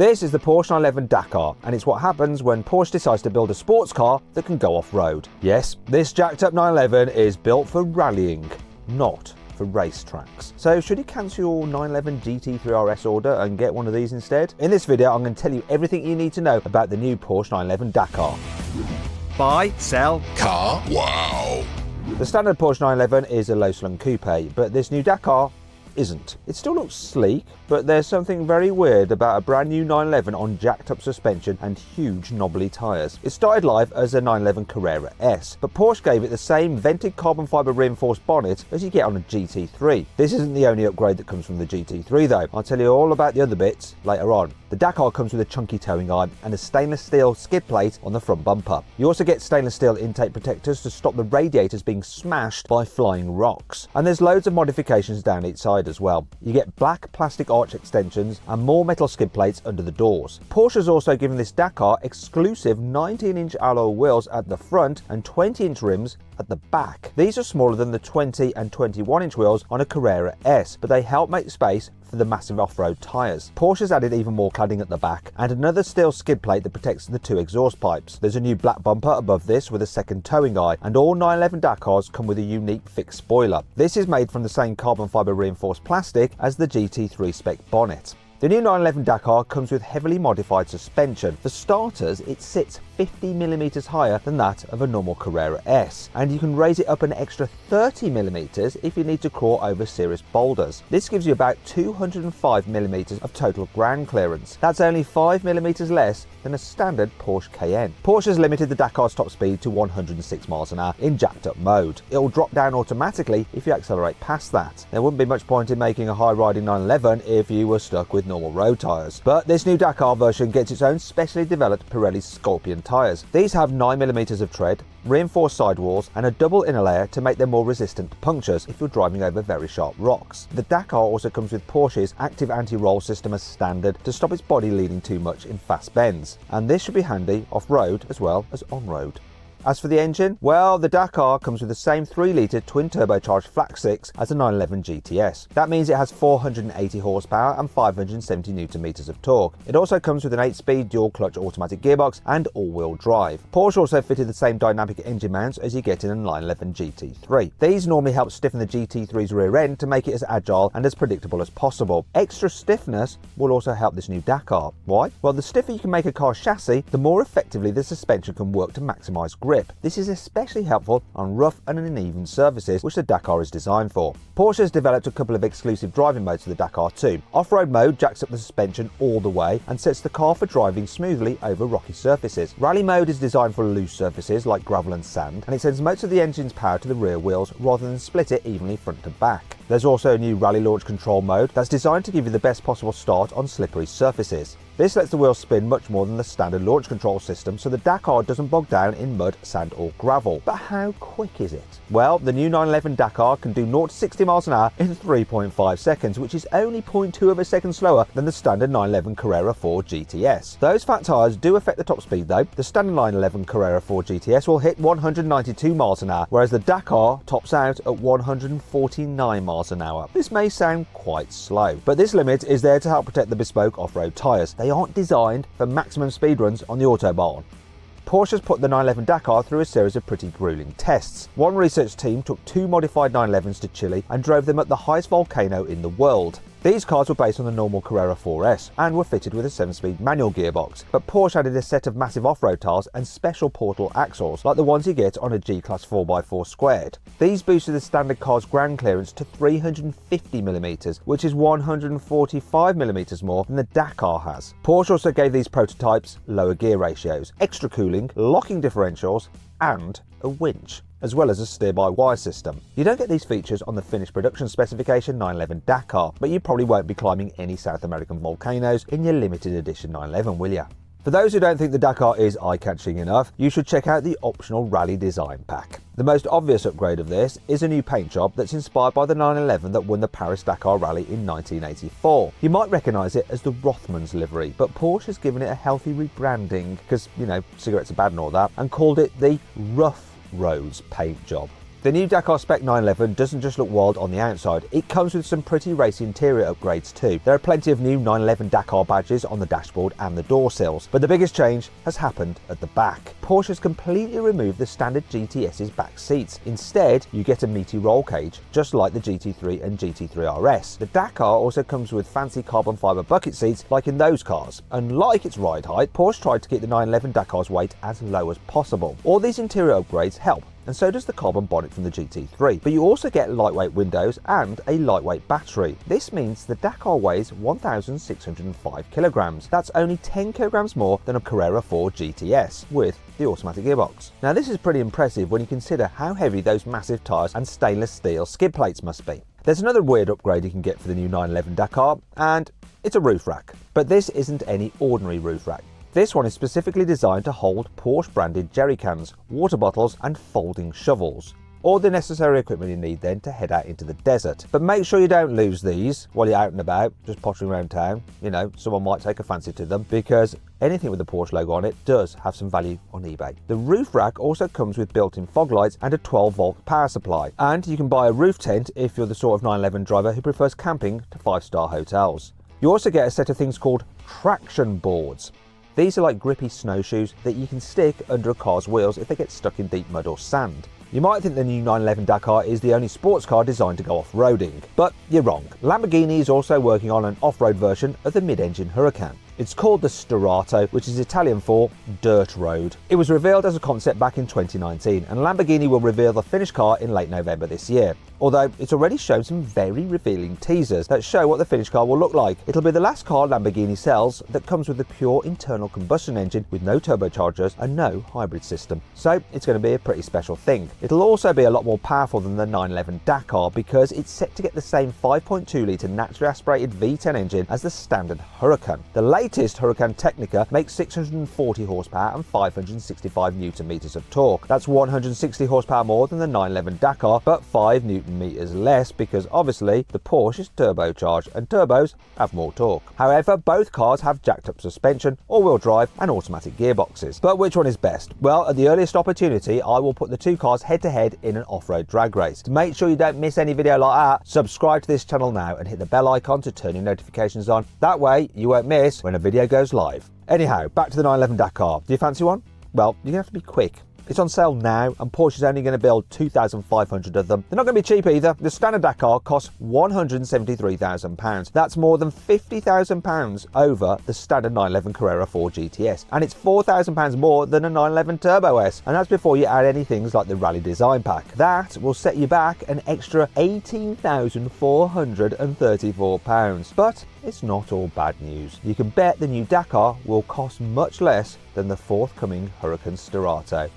This is the Porsche 911 Dakar, and it's what happens when Porsche decides to build a sports car that can go off-road. Yes, this jacked up 911 is built for rallying, not for racetracks. So should you cancel your 911 GT3 RS order and get one of these instead? In this video, I'm going to tell you everything you need to know about the new Porsche 911 Dakar. Buy, sell, car. Wow. The standard Porsche 911 is a low-slung coupe, but this new Dakar isn't. It still looks sleek, but there's something very weird about a brand new 911 on jacked up suspension and huge knobbly tyres. It started life as a 911 Carrera S, but Porsche gave it the same vented carbon fibre reinforced bonnet as you get on a GT3. This isn't the only upgrade that comes from the GT3 though. I'll tell you all about the other bits later on. The Dakar comes with a chunky towing arm and a stainless steel skid plate on the front bumper. You also get stainless steel intake protectors to stop the radiators being smashed by flying rocks. And there's loads of modifications down each side as well. You get black plastic arch extensions and more metal skid plates under the doors. Porsche has also given this Dakar exclusive 19-inch alloy wheels at the front and 20-inch rims at the back. These are smaller than the 20 and 21-inch wheels on a Carrera S, but they help make space for the massive off-road tyres. Porsche has added even more cladding at the back and another steel skid plate that protects the two exhaust pipes. There's a new black bumper above this with a second towing eye, and all 911 Dakars come with a unique fixed spoiler. This is made from the same carbon fibre reinforced plastic as the GT3 spec bonnet. The new 911 Dakar comes with heavily modified suspension. For starters, it sits 50mm higher than that of a normal Carrera S, and you can raise it up an extra 30mm if you need to crawl over serious boulders. This gives you about 205mm of total ground clearance. That's only 5mm less than a standard Porsche Cayenne. Porsche has limited the Dakar's top speed to 106 miles an hour in jacked up mode. It will drop down automatically if you accelerate past that. There wouldn't be much point in making a high riding 911 if you were stuck with normal road tyres. But this new Dakar version gets its own specially developed Pirelli Scorpion tyres. These have 9mm of tread, reinforced sidewalls and a double inner layer to make them more resistant to punctures if you're driving over very sharp rocks. The Dakar also comes with Porsche's active anti-roll system as standard to stop its body leaning too much in fast bends, and this should be handy off-road as well as on-road. As for the engine, well, the Dakar comes with the same 3-litre twin-turbocharged flat 6 as the 911 GTS. That means it has 480 horsepower and 570 Nm of torque. It also comes with an 8-speed dual-clutch automatic gearbox and all-wheel drive. Porsche also fitted the same dynamic engine mounts as you get in a 911 GT3. These normally help stiffen the GT3's rear end to make it as agile and as predictable as possible. Extra stiffness will also help this new Dakar. Why? Well, the stiffer you can make a car's chassis, the more effectively the suspension can work to maximise grip. This is especially helpful on rough and uneven surfaces, which the Dakar is designed for. Porsche has developed a couple of exclusive driving modes for the Dakar too. Off-road mode jacks up the suspension all the way and sets the car for driving smoothly over rocky surfaces. Rally mode is designed for loose surfaces like gravel and sand, and it sends most of the engine's power to the rear wheels rather than split it evenly front to back. There's also a new rally launch control mode that's designed to give you the best possible start on slippery surfaces. This lets the wheels spin much more than the standard launch control system, so the Dakar doesn't bog down in mud, sand or gravel. But how quick is it? Well, the new 911 Dakar can do 0 to 60 miles an hour in 3.5 seconds, which is only 0.2 of a second slower than the standard 911 Carrera 4 GTS. Those fat tyres do affect the top speed though. The standard 911 Carrera 4 GTS will hit 192 miles an hour, whereas the Dakar tops out at 149 miles an hour. This may sound quite slow, but this limit is there to help protect the bespoke off-road tyres. They aren't designed for maximum speed runs on the Autobahn. Porsche has put the 911 Dakar through a series of pretty grueling tests. One research team took 2 modified 911s to Chile and drove them up the highest volcano in the world. These cars were based on the normal Carrera 4S and were fitted with a 7-speed manual gearbox, but Porsche added a set of massive off-road tyres and special portal axles like the ones you get on a G-Class 4x4 squared. These boosted the standard car's ground clearance to 350mm, which is 145mm more than the Dakar has. Porsche also gave these prototypes lower gear ratios, extra cooling, locking differentials and a winch, as well as a steer-by-wire system. You don't get these features on the finished production specification 911 Dakar, but you probably won't be climbing any South American volcanoes in your limited edition 911, will you? For those who don't think the Dakar is eye-catching enough, you should check out the optional rally design pack. The most obvious upgrade of this is a new paint job that's inspired by the 911 that won the Paris-Dakar Rally in 1984. You might recognise it as the Rothmans livery, but Porsche has given it a healthy rebranding, because, you know, cigarettes are bad and all that, and called it the Rough Roads paint job. The new Dakar Spec 911 doesn't just look wild on the outside, it comes with some pretty racy interior upgrades too. There are plenty of new 911 Dakar badges on the dashboard and the door sills, but the biggest change has happened at the back. Porsche has completely removed the standard GTS's back seats. Instead, you get a meaty roll cage, just like the GT3 and GT3 RS. The Dakar also comes with fancy carbon fibre bucket seats like in those cars. Unlike its ride height, Porsche tried to keep the 911 Dakar's weight as low as possible. All these interior upgrades help, and so does the carbon bonnet from the GT3. But you also get lightweight windows and a lightweight battery. This means the Dakar weighs 1,605 kilograms. That's only 10 kilograms more than a Carrera 4 GTS with the automatic gearbox. Now this is pretty impressive when you consider how heavy those massive tyres and stainless steel skid plates must be. There's another weird upgrade you can get for the new 911 Dakar, and it's a roof rack. But this isn't any ordinary roof rack. This one is specifically designed to hold Porsche branded jerry cans, water bottles and folding shovels. All the necessary equipment you need then to head out into the desert. But make sure you don't lose these while you're out and about, just pottering around town. You know, someone might take a fancy to them, because anything with the Porsche logo on it does have some value on eBay. The roof rack also comes with built-in fog lights and a 12-volt power supply. And you can buy a roof tent if you're the sort of 911 driver who prefers camping to 5-star hotels. You also get a set of things called traction boards. These are like grippy snowshoes that you can stick under a car's wheels if they get stuck in deep mud or sand. You might think the new 911 Dakar is the only sports car designed to go off-roading, but you're wrong. Lamborghini is also working on an off-road version of the mid-engine Huracan. It's called the Sturato, which is Italian for dirt road. It was revealed as a concept back in 2019, and Lamborghini will reveal the finished car in late November this year. Although it's already shown some very revealing teasers that show what the finished car will look like. It'll be the last car Lamborghini sells that comes with a pure internal combustion engine with no turbochargers and no hybrid system. So it's going to be a pretty special thing. It'll also be a lot more powerful than the 911 Dakar because it's set to get the same 5.2 litre naturally aspirated V10 engine as the standard Huracan. The latest Huracan Technica makes 640 horsepower and 565 newton meters of torque. That's 160 horsepower more than the 911 Dakar, but 5 newton meters less because obviously the Porsche is turbocharged and turbos have more torque. However, both cars have jacked up suspension, all-wheel drive and automatic gearboxes. But which one is best? Well, at the earliest opportunity, I will put the two cars head-to-head in an off-road drag race. To make sure you don't miss any video like that, subscribe to this channel now and hit the bell icon to turn your notifications on. That way you won't miss when a video goes live. Anyhow, back to the 911 Dakar. Do you fancy one? Well, you're going to have to be quick. It's on sale now, and Porsche is only going to build 2,500 of them. They're not going to be cheap either. The standard Dakar costs £173,000. That's more than £50,000 over the standard 911 Carrera 4 GTS, and it's £4,000 more than a 911 Turbo S, and that's before you add any things like the Rally Design Pack. That will set you back an extra £18,434. But it's not all bad news. You can bet the new Dakar will cost much less than the forthcoming Huracan Sturato.